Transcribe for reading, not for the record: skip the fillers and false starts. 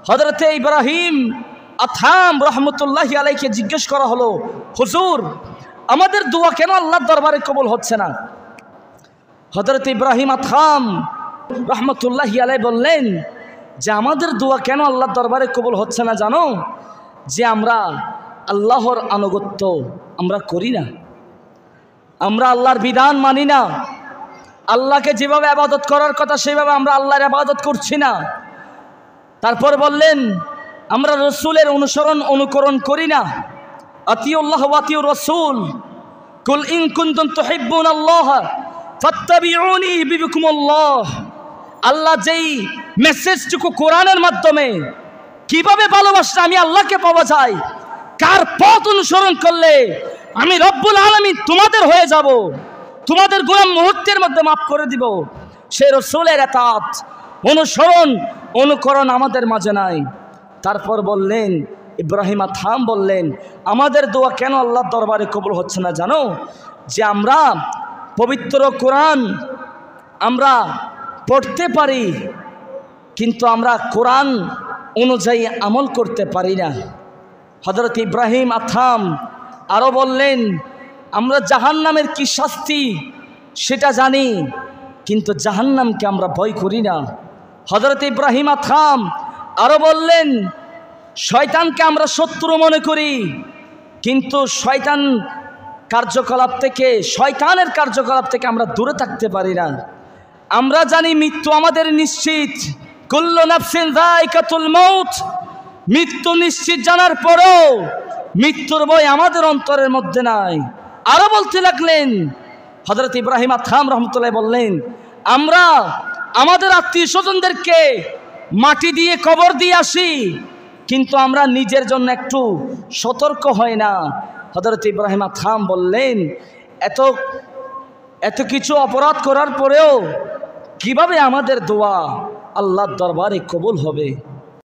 হযরতে ইব্রাহিম আতহাম রহমতুল্লাহি আলাইহিকে জিজ্ঞেস করা হলো, হুজুর আমাদের দোয়া কেন আল্লাহর দরবারে কবুল হচ্ছে না? হযরতে ইব্রাহিম আতহাম রহমতুল্লাহি আলাইহি বললেন যে আমাদের দোয়া কেন আল্লাহর দরবারে কবুল হচ্ছে না জানো? যে আমরা আল্লাহর আনুগত্য আমরা করি না, আমরা আল্লাহর বিধান মানি না, আল্লাহকে যেভাবে ইবাদত করার কথা সেভাবে আমরা আল্লাহর ইবাদত করছি না। তারপর বললেন আমরা রাসূলের অনুকরণ করি না। আতিউল্লাহ ওয়া আতিউর রাসূল, কুল ইন কুনতুম তুহিব্বুনাল্লাহ ফাত্তাবিউনি ইউহিব্বুকুমুল্লাহ। আল্লাহ যেই মেসেজটুকু কোরআনের মাধ্যমে কিভাবে ভালোবাসলে আমি আল্লাহকে পাওয়া যায়, কার পথ অনুসরণ করলে আমি রব্বুল আলামিন তোমাদের হয়ে যাব, তোমাদের গুনাহ মুহূর্তের মধ্যে মাফ করে দিব, সেই রাসূলের ইতাআত অনুকরণ আমাদের মাঝে নাই। তারপর বললেন ইব্রাহিম আতহাম বললেন আমাদের দোয়া কেন আল্লাহর দরবারে কবুল হচ্ছে না জানো? যে আমরা পবিত্র কোরআন আমরা পড়তে পারি কিন্তু আমরা কোরআন অনুযায়ী আমল করতে পারি না। হযরত ইব্রাহিম আতহাম আরও বললেন আমরা জাহান্নামের কি শাস্তি সেটা জানি কিন্তু জাহান্নামকে আমরা ভয় করি না। হযরত ইব্রাহিম আতহাম আরও বললেন শয়তানকে আমরা শত্রু মনে করি কিন্তু শয়তানের কার্যকলাপ থেকে আমরা দূরে থাকতে পারি না। আমরা জানি মৃত্যু আমাদের নিশ্চিত, কুল্লু নাফসিন যায়কাতুল মাউত, মৃত্যু নিশ্চিত জানার পরেও মৃত্যুর ভয় আমাদের অন্তরের মধ্যে নাই। আরো বলতে লাগলেন হযরত ইব্রাহিম আতহাম রহমতুল্লাহ বললেন আমরা আমাদের আত্মীয় স্বজনদেরকে মাটি দিয়ে কবর দিয়ে আসি কিন্তু আমরা নিজের জন্য একটু সতর্ক হই না। হযরত ইব্রাহিম আতহাম বললেন এত কিছু অপরাধ করার পরেও কিভাবে আমাদের দোয়া আল্লাহর দরবারে কবুল হবে?